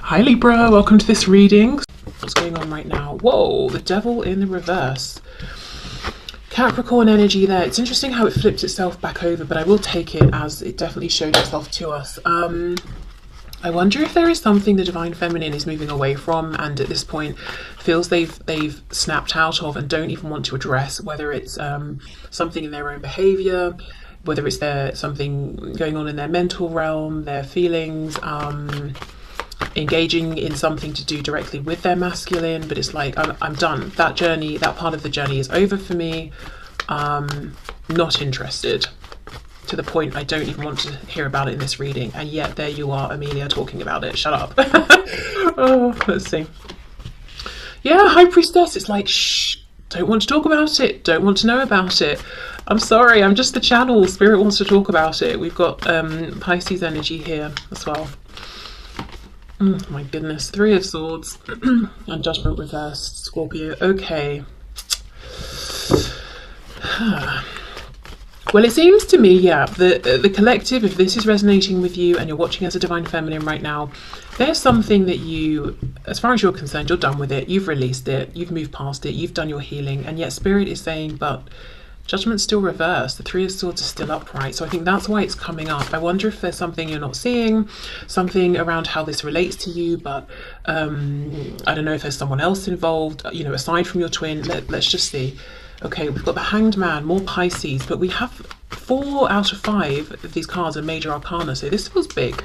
Hi Libra, welcome to this reading. What's going on right now? Whoa, the devil in the reverse. Capricorn energy there. It's interesting how it flipped itself back over, but I will take it as it definitely showed itself to us. I wonder if there is something the divine feminine is moving away from and at this point feels they've snapped out of and don't even want to address, whether it's something in their own behavior, whether it's something going on in their mental realm, their feelings, engaging in something to do directly with their masculine. But it's like, I'm done. That journey, that part of the journey is over for me. Not interested, to the point I don't even want to hear about it in this reading. And yet there you are, Amelia, talking about it. Shut up. Oh, let's see. Yeah, High Priestess. It's like, shh, don't want to talk about it. Don't want to know about it. I'm sorry, I'm just the channel. Spirit wants to talk about it. We've got Pisces energy here as well. Oh my goodness, Three of Swords and Judgment reversed, Scorpio. Okay. Well, it seems to me, yeah, the collective, if this is resonating with you and you're watching as a divine feminine right now, there's something that you, as far as you're concerned, you're done with it. You've released it. You've moved past it. You've done your healing. And yet Spirit is saying, but Judgment's still reversed. The Three of Swords are still upright. So I think that's why it's coming up. I wonder if there's something you're not seeing, something around how this relates to you, but I don't know if there's someone else involved, you know, aside from your twin. Let's just see. Okay, we've got the Hanged Man, more Pisces, but we have 4 out of 5 of these cards are major arcana, so this feels big.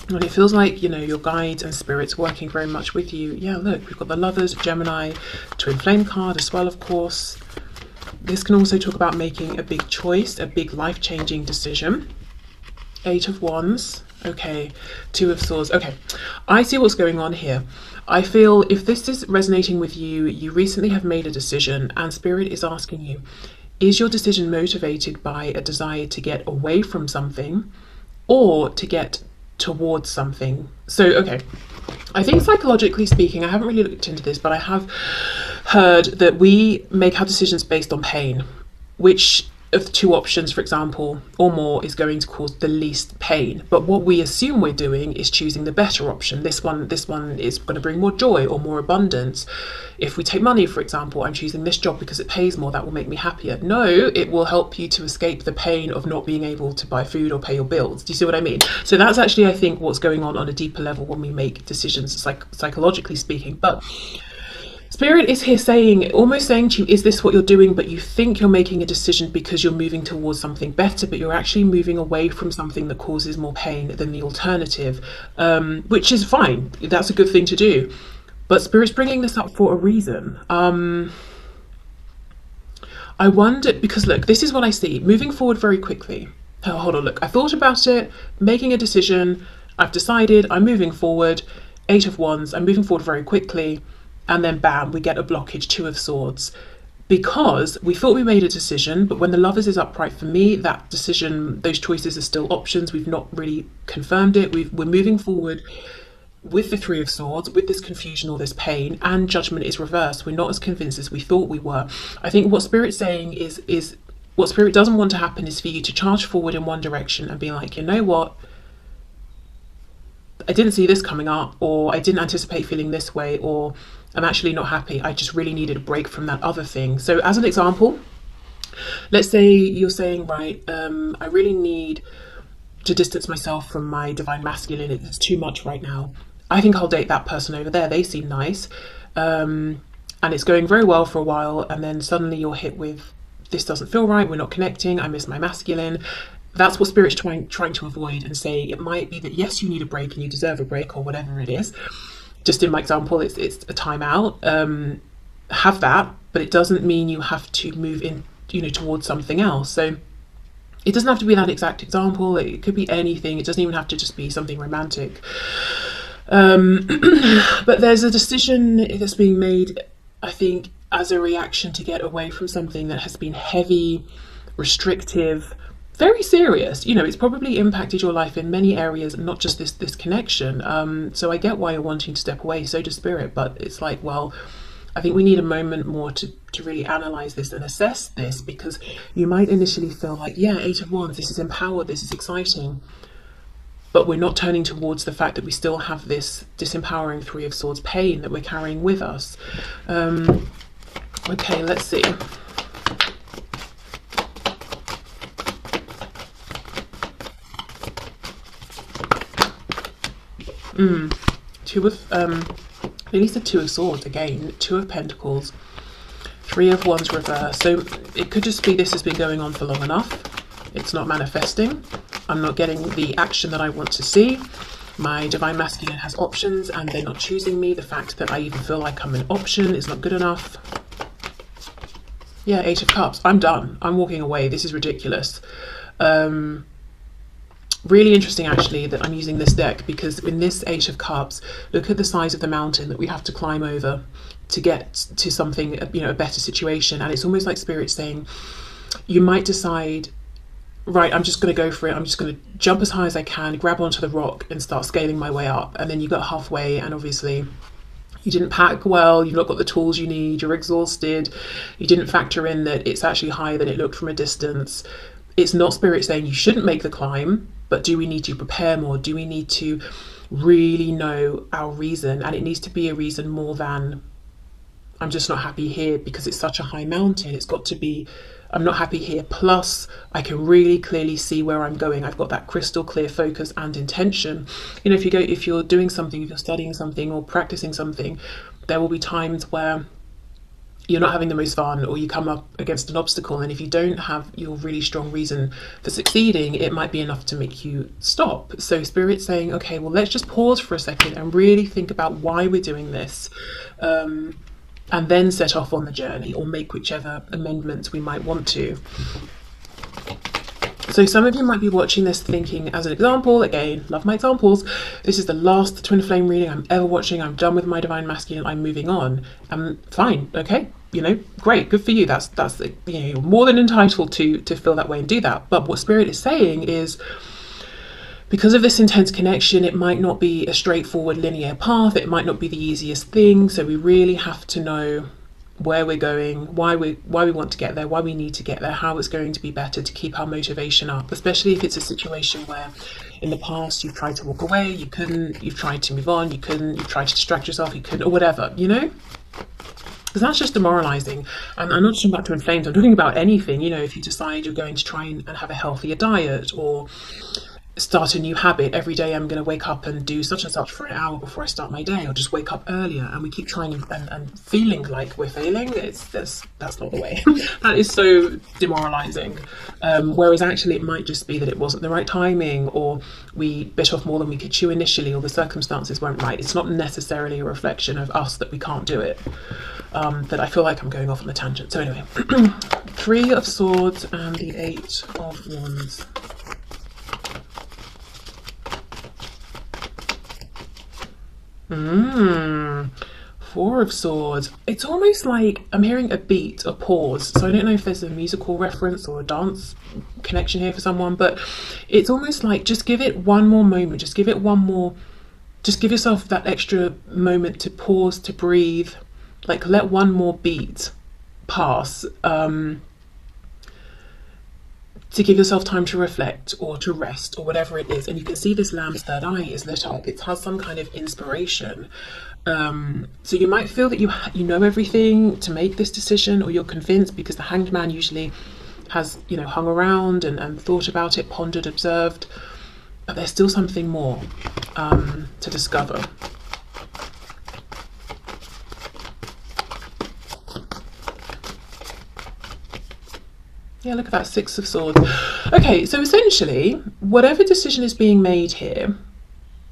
And it feels like, you know, your guides and spirits working very much with you. Yeah, look, we've got the Lovers, Gemini, Twin Flame card as well, of course. This can also talk about making a big choice, a big life-changing decision. 8 of Wands. Okay, 2 of Swords. Okay, I see what's going on here. I feel if this is resonating with you, you recently have made a decision and Spirit is asking you, is your decision motivated by a desire to get away from something or to get towards something? So, okay, I think psychologically speaking, I haven't really looked into this, but I have heard that we make our decisions based on pain. Which of the 2 options, for example, or more, is going to cause the least pain? But what we assume we're doing is choosing the better option. This one is going to bring more joy or more abundance. If we take money, for example, I'm choosing this job because it pays more, that will make me happier. No, it will help you to escape the pain of not being able to buy food or pay your bills. Do you see what I mean? So that's actually, I think, what's going on a deeper level when we make decisions, psychologically speaking. But Spirit is here saying, almost saying to you, is this what you're doing? But you think you're making a decision because you're moving towards something better, but you're actually moving away from something that causes more pain than the alternative, which is fine. That's a good thing to do. But Spirit's bringing this up for a reason. I wonder, because look, this is what I see. Moving forward very quickly. Oh, hold on, look, I thought about it, making a decision. I've decided, I'm moving forward. 8 of Wands, I'm moving forward very quickly. And then bam, we get a blockage, 2 of Swords. Because we thought we made a decision, but when the Lovers is upright, for me, that decision, those choices are still options. We've not really confirmed it. We're moving forward with the 3 of Swords, with this confusion or this pain, and Judgment is reversed. We're not as convinced as we thought we were. I think what Spirit's saying is what Spirit doesn't want to happen is for you to charge forward in one direction and be like, you know what? I didn't see this coming up, or I didn't anticipate feeling this way, or I'm actually not happy. I just really needed a break from that other thing. So as an example, let's say you're saying, right, I really need to distance myself from my divine masculine. It's too much right now. I think I'll date that person over there. They seem nice. And it's going very well for a while. And then suddenly you're hit with, this doesn't feel right. We're not connecting. I miss my masculine. That's what Spirit's trying to avoid and say it might be that, yes, you need a break and you deserve a break or whatever it is. Just in my example, it's a timeout. Have that, but it doesn't mean you have to move in, you know, towards something else. So it doesn't have to be that exact example. It could be anything. It doesn't even have to just be something romantic. But there's a decision that's being made, I think, as a reaction to get away from something that has been heavy, restrictive, very serious. You know, it's probably impacted your life in many areas, not just this connection. So I get why you're wanting to step away, so does Spirit, but it's like, well, I think we need a moment more to really analyze this and assess this, because you might initially feel like, yeah, 8 of Wands, this is empowered, this is exciting. but we're not turning towards the fact that we still have this disempowering Three of Swords pain that we're carrying with us. Okay, let's see. At least the Two of Swords again, Two of Pentacles, Three of Wands reverse. So it could just be this has been going on for long enough. It's not manifesting. I'm not getting the action that I want to see. My Divine Masculine has options and they're not choosing me. The fact that I even feel like I'm an option is not good enough. Yeah, Eight of Cups. I'm done. I'm walking away. This is ridiculous. Really interesting actually that I'm using this deck, because in this Eight of Cups, look at the size of the mountain that we have to climb over to get to something, you know, a better situation. And it's almost like Spirit saying, you might decide, right, I'm just going to go for it. I'm just going to jump as high as I can, grab onto the rock and start scaling my way up. And then you got halfway and obviously you didn't pack well, you've not got the tools you need, you're exhausted, you didn't factor in that it's actually higher than it looked from a distance. It's not Spirit saying you shouldn't make the climb, but do we need to prepare more? Do we need to really know our reason? And it needs to be a reason more than, I'm just not happy here because it's such a high mountain. It's got to be, I'm not happy here, plus I can really clearly see where I'm going. I've got that crystal clear focus and intention. You know, if you're doing something, if you're studying something or practicing something, there will be times where you're not having the most fun, or you come up against an obstacle, and if you don't have your really strong reason for succeeding, it might be enough to make you stop. So Spirit's saying, okay, well, let's just pause for a second and really think about why we're doing this, and then set off on the journey, or make whichever amendments we might want to. So some of you might be watching this thinking, as an example, again, love my examples, this is the last twin flame reading I'm ever watching, I'm done with my Divine Masculine, I'm moving on. Fine, okay, you know, great, good for you. That's you know, you're more than entitled to feel that way and do that. But what Spirit is saying is, because of this intense connection, it might not be a straightforward linear path, it might not be the easiest thing, so we really have to know where we're going, why we want to get there, why we need to get there, how it's going to be better to keep our motivation up, especially if it's a situation where in the past you've tried to walk away, you couldn't, you've tried to move on, you couldn't, you've tried to distract yourself, you couldn't, or whatever, you know? Because that's just demoralizing. And I'm not talking about twin flames, I'm talking about anything, you know, if you decide you're going to try and have a healthier diet, or start a new habit. Every day I'm going to wake up and do such and such for an hour before I start my day, or just wake up earlier, and we keep trying and feeling like we're failing. That's not the way. That is so demoralizing. Whereas actually it might just be that it wasn't the right timing, or we bit off more than we could chew initially, or the circumstances weren't right. It's not necessarily a reflection of us that we can't do it. But I feel like I'm going off on a tangent. So anyway, Three of Swords and the Eight of Wands. Four of Swords. It's almost like I'm hearing a beat, a pause. So I don't know if there's a musical reference or a dance connection here for someone, but it's almost like just give it one more moment. Just give it one more. Just give yourself that extra moment to pause, to breathe. Like let one more beat pass. To give yourself time to reflect or to rest or whatever it is. And you can see this lamb's third eye is lit up. It has some kind of inspiration. So you might feel that you know everything to make this decision, or you're convinced, because the Hanged Man usually has, you know, hung around and thought about it, pondered, observed. But there's still something more to discover. Yeah, look at that, Six of Swords. Okay, so essentially, whatever decision is being made here,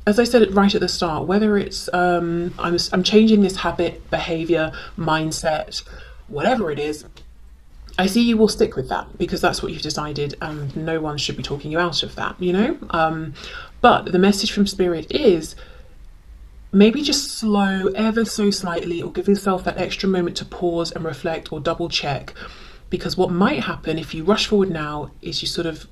as I said it right at the start, whether it's I'm changing this habit, behavior, mindset, whatever it is, I see you will stick with that because that's what you've decided, and no one should be talking you out of that, you know? But the message from Spirit is, maybe just slow ever so slightly, or give yourself that extra moment to pause and reflect or double check. Because what might happen if you rush forward now is you sort of,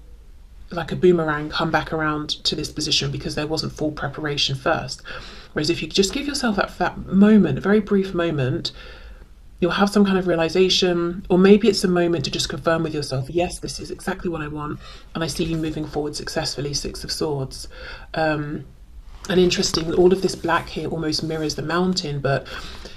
like a boomerang, come back around to this position because there wasn't full preparation first. Whereas if you just give yourself that moment, a very brief moment, you'll have some kind of realization, or maybe it's a moment to just confirm with yourself, yes, this is exactly what I want, and I see you moving forward successfully. Six of Swords. And interesting, all of this black here almost mirrors the mountain, but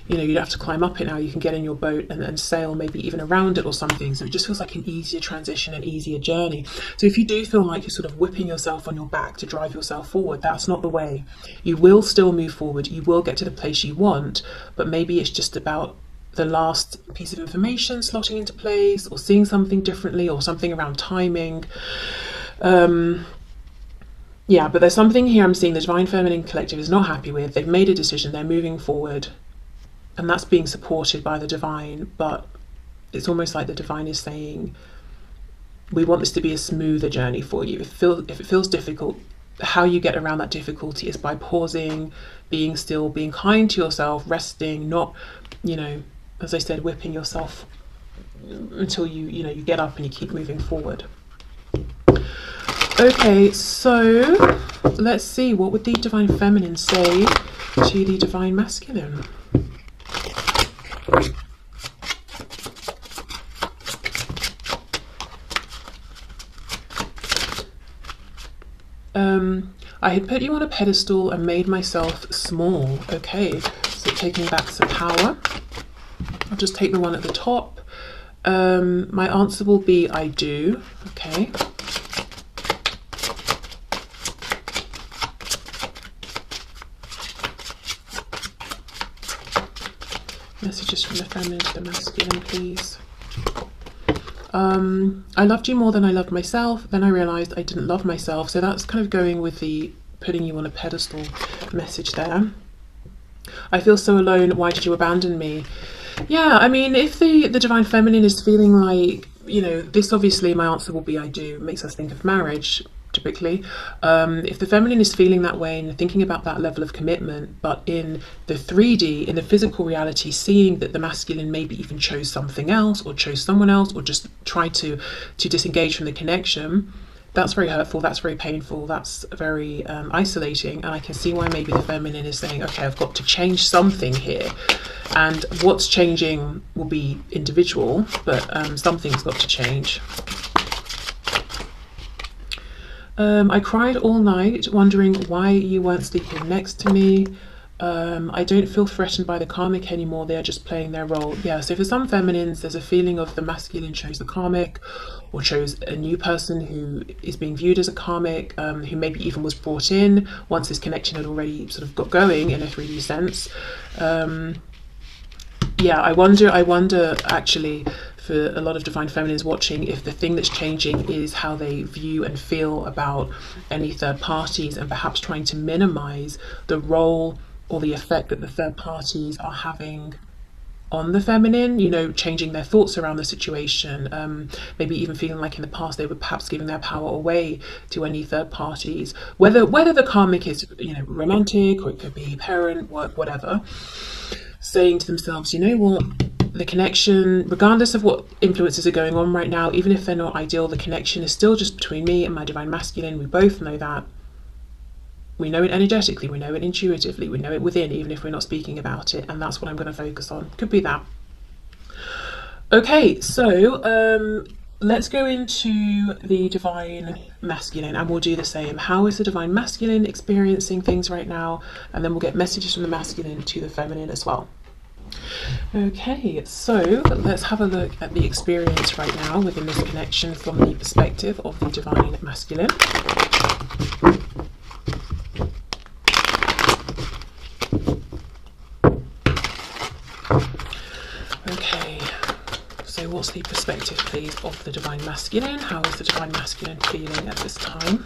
you know, you don't have to climb up it now. You can get in your boat and sail maybe even around it or something. So it just feels like an easier transition, an easier journey. So if you do feel like you're sort of whipping yourself on your back to drive yourself forward, that's not the way. You will still move forward. You will get to the place you want, but maybe it's just about the last piece of information slotting into place, or seeing something differently, or something around timing. Yeah, but there's something here I'm seeing the Divine Feminine Collective is not happy with. They've made a decision, they're moving forward, and that's being supported by the Divine, but it's almost like the Divine is saying, we want this to be a smoother journey for you. If it feels difficult, how you get around that difficulty is by pausing, being still, being kind to yourself, resting, not, you know, as I said, whipping yourself until you get up and you keep moving forward. Okay, so let's see, what would the Divine Feminine say to the Divine Masculine? I had put you on a pedestal and made myself small. Okay, so taking back some power. I'll just take the one at the top. My answer will be I do. Okay. Messages from the feminine to the masculine, please. I loved you more than I loved myself. Then I realized I didn't love myself. So that's kind of going with the putting you on a pedestal message there. I feel so alone. Why did you abandon me? Yeah, I mean, if the Divine Feminine is feeling like, you know, this, obviously my answer will be I do. It makes us think of marriage, typically. If the feminine is feeling that way and thinking about that level of commitment, but in the 3D, in the physical reality, seeing that the masculine maybe even chose something else, or chose someone else, or just tried to disengage from the connection, that's very hurtful, that's very painful, that's very isolating. And I can see why maybe the feminine is saying, okay, I've got to change something here. And what's changing will be individual, but something's got to change. I cried all night wondering why you weren't sleeping next to me. I don't feel threatened by the karmic anymore. They are just playing their role. Yeah, so for some feminines, there's a feeling of the masculine chose the karmic, or chose a new person who is being viewed as a karmic, who maybe even was brought in once this connection had already sort of got going in a 3D sense. Yeah, I wonder actually, for a lot of Divine Feminines watching, if the thing that's changing is how they view and feel about any third parties, and perhaps trying to minimize the role or the effect that the third parties are having on the feminine, you know, changing their thoughts around the situation, maybe even feeling like in the past they were perhaps giving their power away to any third parties, whether the karmic is, you know, romantic, or it could be parent, work, whatever, saying to themselves, you know what, the connection, regardless of what influences are going on right now, even if they're not ideal, the connection is still just between me and my Divine Masculine. We both know that. We know it energetically, we know it intuitively, we know it within, even if we're not speaking about it, and that's what I'm going to focus on. Could be that. Okay, so let's go into the Divine Masculine, and we'll do the same. How is the Divine Masculine experiencing things right now? And then we'll get messages from the masculine to the feminine as well. Okay, so let's have a look at the experience right now within this connection from the perspective of the Divine Masculine. Okay, so what's the perspective, please, of the Divine Masculine? How is the Divine Masculine feeling at this time?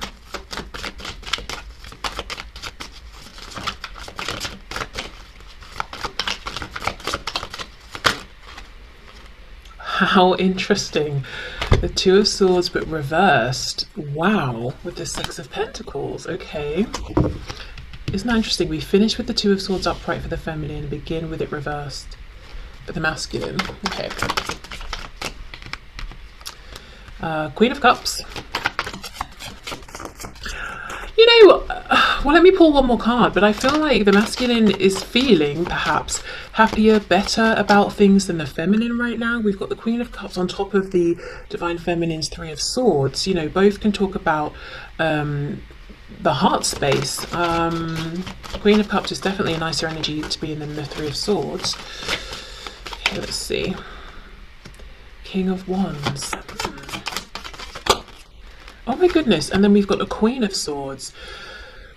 How interesting. The Two of Swords, but reversed. Wow, with the Six of Pentacles. Okay. Isn't that interesting? We finish with the Two of Swords upright for the feminine and begin with it reversed for the masculine. Okay. Queen of Cups. You know, Well, let me pull one more card, but I feel like the masculine is feeling perhaps happier, better about things than the feminine right now. We've got the Queen of Cups on top of the Divine Feminine's Three of Swords. You know, both can talk about the heart space. Queen of Cups is definitely a nicer energy to be in than the Three of Swords. Okay, let's see. King of Wands. Oh my goodness, and then we've got the Queen of Swords.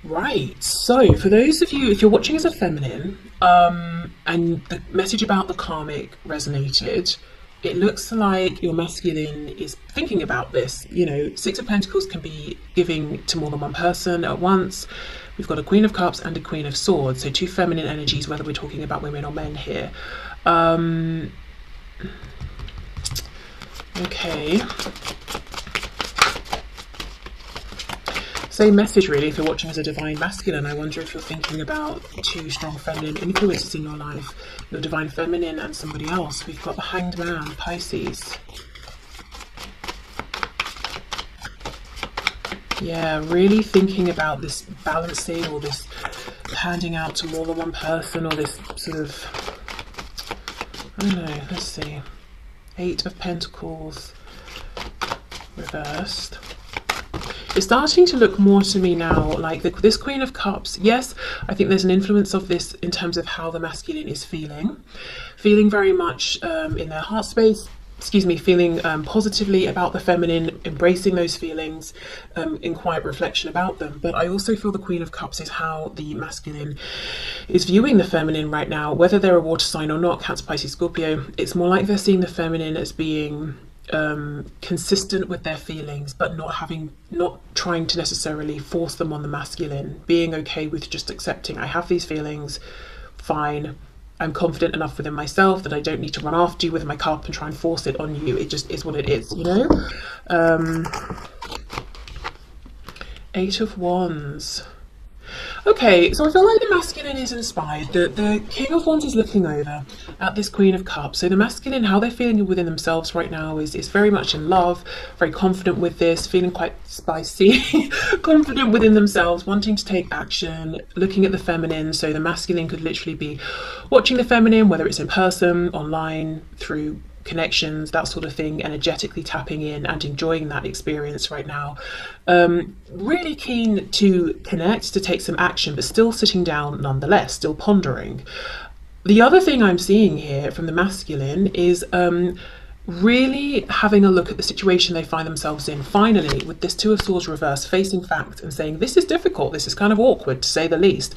Right, so for those of you, if you're watching as a feminine, and the message about the karmic resonated, it looks like your masculine is thinking about this. You know, Six of Pentacles can be giving to more than one person at once. We've got a Queen of Cups and a Queen of Swords, so two feminine energies, whether we're talking about women or men here. Okay. Same message really if you're watching as a divine masculine. I wonder if you're thinking about two strong feminine influences in your life, your divine feminine and somebody else. We've got the Hanged Man, Pisces. Yeah, really thinking about this balancing or this handing out to more than one person, or this sort of, I don't know, let's see. Eight of Pentacles reversed. It's starting to look more to me now like this Queen of Cups. Yes, I think there's an influence of this in terms of how the masculine is feeling very much in their heart space, feeling positively about the feminine, embracing those feelings in quiet reflection about them. But I also feel the Queen of Cups is how the masculine is viewing the feminine right now, whether they're a water sign or not, Cancer, Pisces, Scorpio. It's more like they're seeing the feminine as being consistent with their feelings, but not trying to necessarily force them on the masculine, being okay with just accepting, I have these feelings, fine, I'm confident enough within myself that I don't need to run after you with my cup and try and force it on you. It just is what it is, you know. Eight of Wands. Okay, so I feel like the masculine is inspired. The King of Wands is looking over at this Queen of Cups. So the masculine, how they're feeling within themselves right now is very much in love, very confident with this, feeling quite spicy, confident within themselves, wanting to take action, looking at the feminine. So the masculine could literally be watching the feminine, whether it's in person, online, through connections, that sort of thing, energetically tapping in and enjoying that experience right now. Really keen to connect, to take some action, but still sitting down nonetheless, still pondering. The other thing I'm seeing here from the masculine is really having a look at the situation they find themselves in, finally, with this Two of Swords reversed, facing fact and saying, this is difficult, this is kind of awkward to say the least.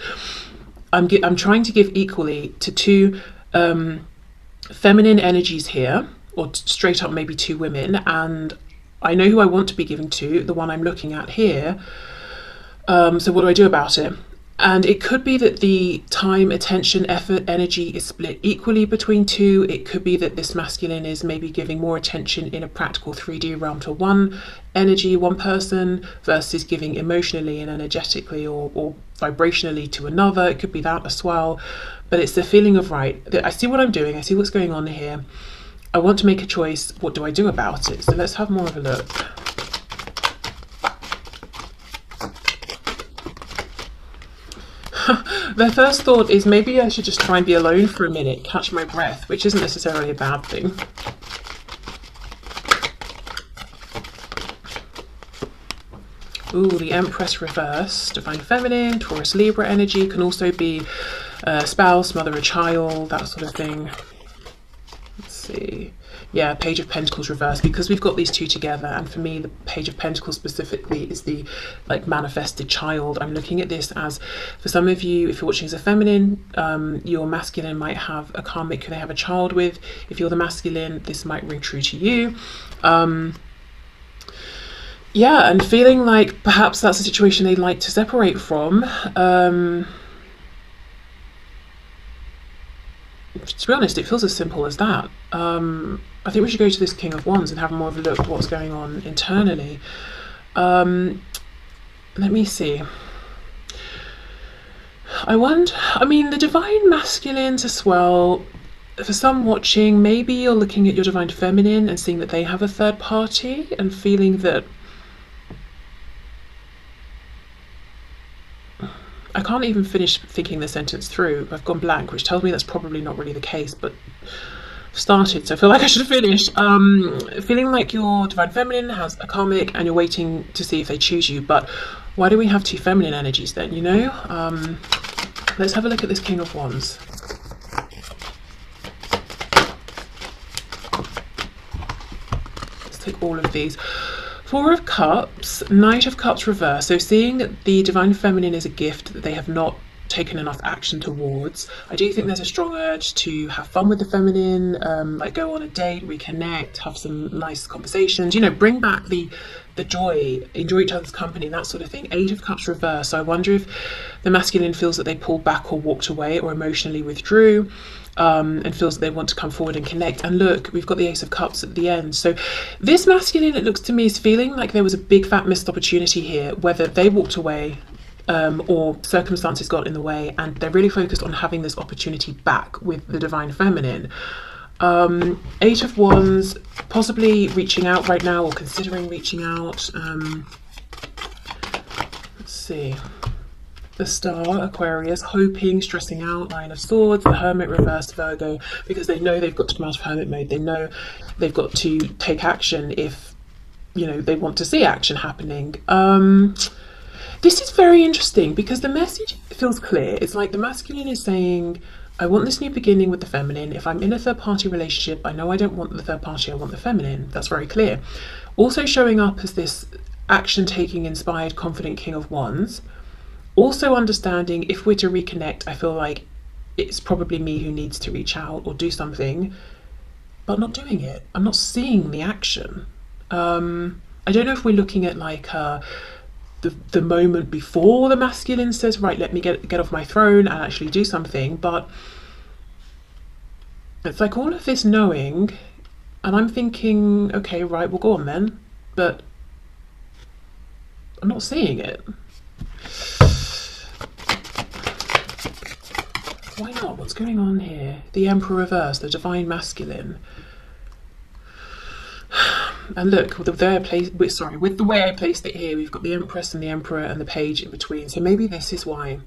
I'm trying to give equally to two feminine energies here, or straight up maybe two women, and I know who I want to be giving to, the one I'm looking at here. So what do I do about it? And it could be that the time, attention, effort, energy is split equally between two. It could be that this masculine is maybe giving more attention in a practical 3D realm to one energy, one person, versus giving emotionally and energetically or vibrationally to another. It could be that as well. But it's the feeling of, right, I see what I'm doing, I see what's going on here. I want to make a choice. What do I do about it? So let's have more of a look. Their first thought is maybe I should just try and be alone for a minute, catch my breath, which isn't necessarily a bad thing. Ooh, the Empress reverse, Divine Feminine, Taurus Libra energy, can also be a spouse, mother, a child, that sort of thing. Let's see. Yeah, Page of Pentacles reverse, because we've got these two together, and for me the Page of Pentacles specifically is the manifested child. I'm looking at this as, for some of you, if you're watching as a feminine, your masculine might have a karmic who they have a child with. If you're the masculine, this might ring true to you. Yeah, and feeling like perhaps that's a situation they'd like to separate from. To be honest, it feels as simple as that. I think we should go to this King of Wands and have more of a look at what's going on internally. Let me see. I wonder, the divine masculines as well, for some watching, maybe you're looking at your divine feminine and seeing that they have a third party and feeling that I can't even finish thinking the sentence through. I've gone blank, which tells me that's probably not really the case, but I've started, so I feel like I should finish. Feeling like your divine feminine has a karmic and you're waiting to see if they choose you. But why do we have two feminine energies then, you know? Let's have a look at this King of Wands. Let's take all of these. Four of Cups, Knight of Cups reverse. So seeing that the divine feminine is a gift that they have not taken enough action towards, I do think there's a strong urge to have fun with the feminine, like go on a date, reconnect, have some nice conversations, you know, bring back the joy, enjoy each other's company, that sort of thing. Eight of Cups reverse. So I wonder if the masculine feels that they pulled back or walked away or emotionally withdrew, and feels that they want to come forward and connect. And look, we've got the Ace of Cups at the end. So this masculine, it looks to me, is feeling like there was a big fat missed opportunity here, whether they walked away or circumstances got in the way, and they're really focused on having this opportunity back with the divine feminine. Eight of Wands, possibly reaching out right now or considering reaching out. Let's see. The Star, Aquarius, hoping, stressing out. Nine of Swords, the Hermit reversed, Virgo, because they know they've got to come out of hermit mode. They know they've got to take action if, you know, they want to see action happening. This is very interesting because the message feels clear. It's like the masculine is saying, I want this new beginning with the feminine. If I'm in a third party relationship, I know I don't want the third party, I want the feminine. That's very clear. Also showing up as this action taking, inspired, confident King of Wands. Also understanding if we're to reconnect, I feel like it's probably me who needs to reach out or do something, but not doing it. I'm not seeing the action. I don't know if we're looking at like the moment before the masculine says, right, let me get off my throne and actually do something, but it's like all of this knowing, and I'm thinking, okay, right, we'll go on then, but I'm not seeing it. Why not? What's going on here? The Emperor reverse, the divine masculine. And look, with the way I placed it here, we've got the Empress and the Emperor and the Page in between. So maybe this is why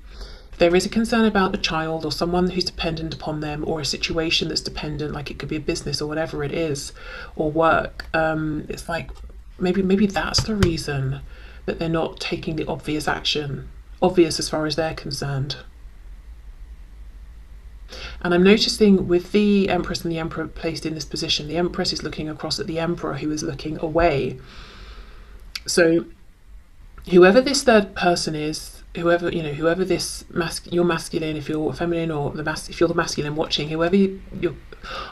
there is a concern about a child or someone who's dependent upon them, or a situation that's dependent, like it could be a business or whatever it is, or work. It's like maybe that's the reason that they're not taking the obvious action, obvious as far as they're concerned. And I'm noticing with the Empress and the Emperor placed in this position, the Empress is looking across at the Emperor, who is looking away. So whoever this third person is, whoever this you're masculine, if you're feminine, or if you're the masculine watching, whoever you're,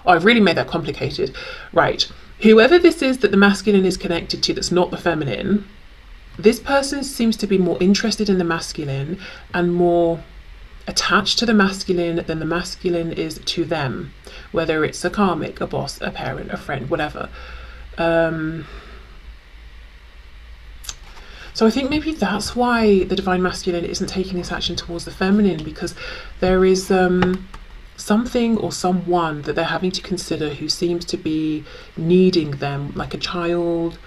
oh, I've really made that complicated. Right. Whoever this is that the masculine is connected to that's not the feminine, this person seems to be more interested in the masculine and more attached to the masculine than the masculine is to them, whether it's a karmic, a boss, a parent, a friend, whatever. So I think maybe that's why the divine masculine isn't taking this action towards the feminine, because there is something or someone that they're having to consider who seems to be needing them, like a child,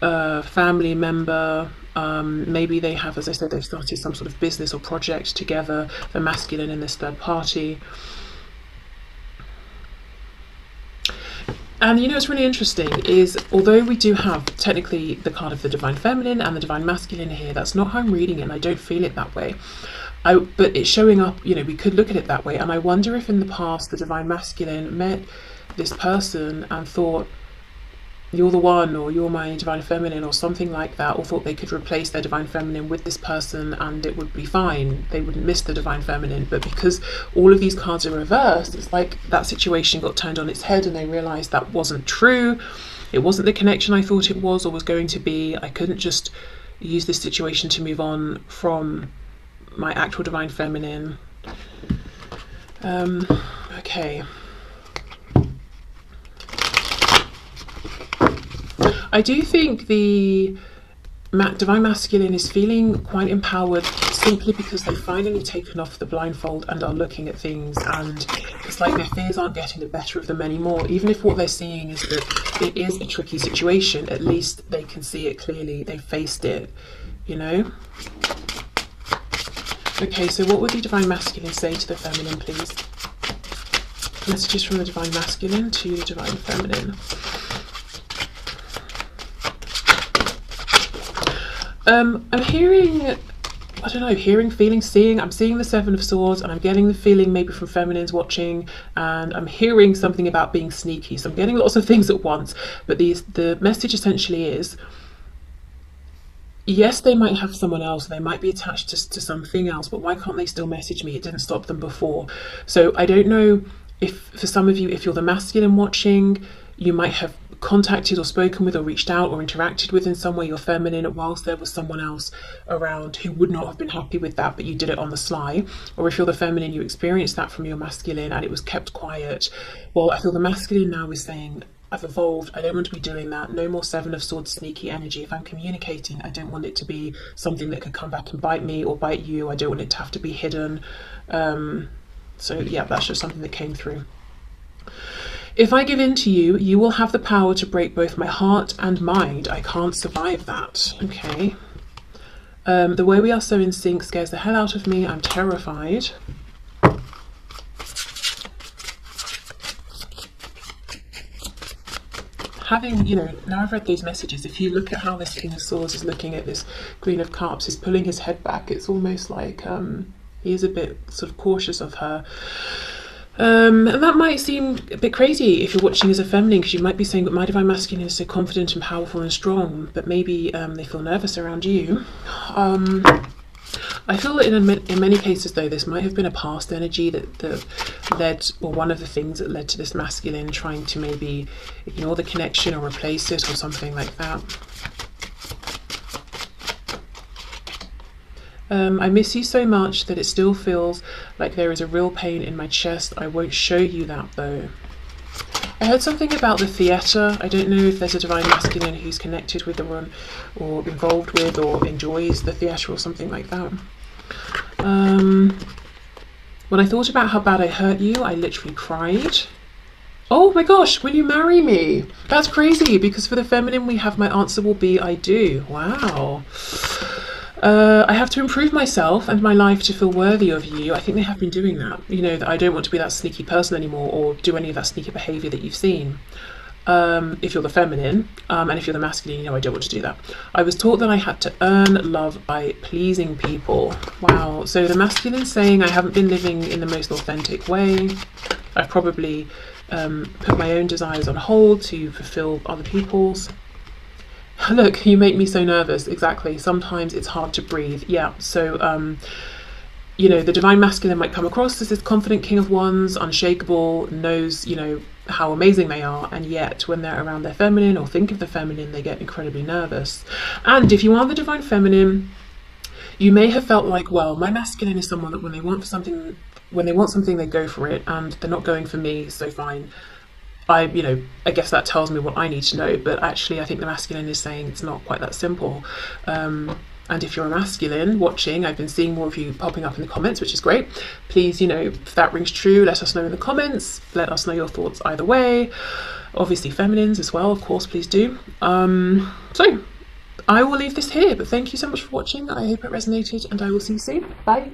a family member. Maybe they have, as I said, they've started some sort of business or project together, the masculine and this third party. And you know what's really interesting is, although we do have technically the card of the divine feminine and the divine masculine here, that's not how I'm reading it, and I don't feel it that way. But it's showing up, you know, we could look at it that way. And I wonder if in the past the divine masculine met this person and thought, you're the one, or you're my divine feminine, or something like that, or thought they could replace their divine feminine with this person and it would be fine, they wouldn't miss the divine feminine. But because all of these cards are reversed, it's like that situation got turned on its head and they realized that wasn't true, it wasn't the connection I thought it was or was going to be. I couldn't just use this situation to move on from my actual divine feminine. Okay, I do think the divine masculine is feeling quite empowered simply because they've finally taken off the blindfold and are looking at things, and it's like their fears aren't getting the better of them anymore. Even if what they're seeing is that it is a tricky situation, at least they can see it clearly, they've faced it, you know. Okay, so what would the Divine Masculine say to the Feminine, please? Messages from the Divine Masculine to the Divine Feminine. I'm hearing, I don't know, hearing, feeling, seeing. I'm seeing the Seven of Swords, and I'm getting the feeling maybe from feminines watching, and I'm hearing something about being sneaky. So I'm getting lots of things at once, but the message essentially is, yes, they might have someone else, they might be attached to something else, but why can't they still message me? It didn't stop them before. So I don't know if, for some of you, if you're the masculine watching, you might have contacted or spoken with or reached out or interacted with in some way your feminine whilst there was someone else around who would not have been happy with that, but you did it on the sly. Or if you're the feminine, you experienced that from your masculine and it was kept quiet. Well, I feel the masculine now is saying, I've evolved, I don't want to be doing that. No more Seven of Swords sneaky energy. If I'm communicating, I don't want it to be something that could come back and bite me or bite you. I don't want it to have to be hidden. So yeah, that's just something that came through. If I give in to you, you will have the power to break both my heart and mind. I can't survive that. Okay. The way we are so in sync scares the hell out of me. I'm terrified. Having, you know, now I've read those messages, if you look at how this King of Swords is looking at this Queen of Cups, is pulling his head back, it's almost like he is a bit sort of cautious of her. And that might seem a bit crazy if you're watching as a feminine, because you might be saying, but my Divine Masculine is so confident and powerful and strong, but maybe they feel nervous around you. I feel that in many cases, though, this might have been a past energy that led, or one of the things that led to this masculine trying to maybe ignore the connection or replace it or something like that. I miss you so much that it still feels like there is a real pain in my chest. I won't show you that, though. I heard something about the theatre. I don't know if there's a Divine Masculine who's connected with the one or involved with or enjoys the theatre or something like that. When I thought about how bad I hurt you, I literally cried. Oh my gosh, will you marry me? That's crazy, because for the feminine we have my answer will be I do. Wow. I have to improve myself and my life to feel worthy of you. I think they have been doing that. You know, that I don't want to be that sneaky person anymore or do any of that sneaky behaviour that you've seen. If you're the feminine, and if you're the masculine, you know, I don't want to do that. I was taught that I had to earn love by pleasing people. Wow. So the masculine saying I haven't been living in the most authentic way. I've probably put my own desires on hold to fulfill other people's. Look, you make me so nervous. Exactly. Sometimes it's hard to breathe. Yeah. So, you know, the Divine Masculine might come across as this confident King of Wands, unshakable, knows, you know, how amazing they are. And yet when they're around their feminine or think of the feminine, they get incredibly nervous. And if you are the Divine Feminine, you may have felt like, well, my masculine is someone that when they want something, they go for it, and they're not going for me, so fine. I guess that tells me what I need to know, but actually I think the masculine is saying it's not quite that simple. And if you're a masculine watching, I've been seeing more of you popping up in the comments, which is great. Please, you know, if that rings true, let us know in the comments. Let us know your thoughts either way. Obviously feminines as well, of course, please do. So I will leave this here, but thank you so much for watching. I hope it resonated, and I will see you soon. Bye.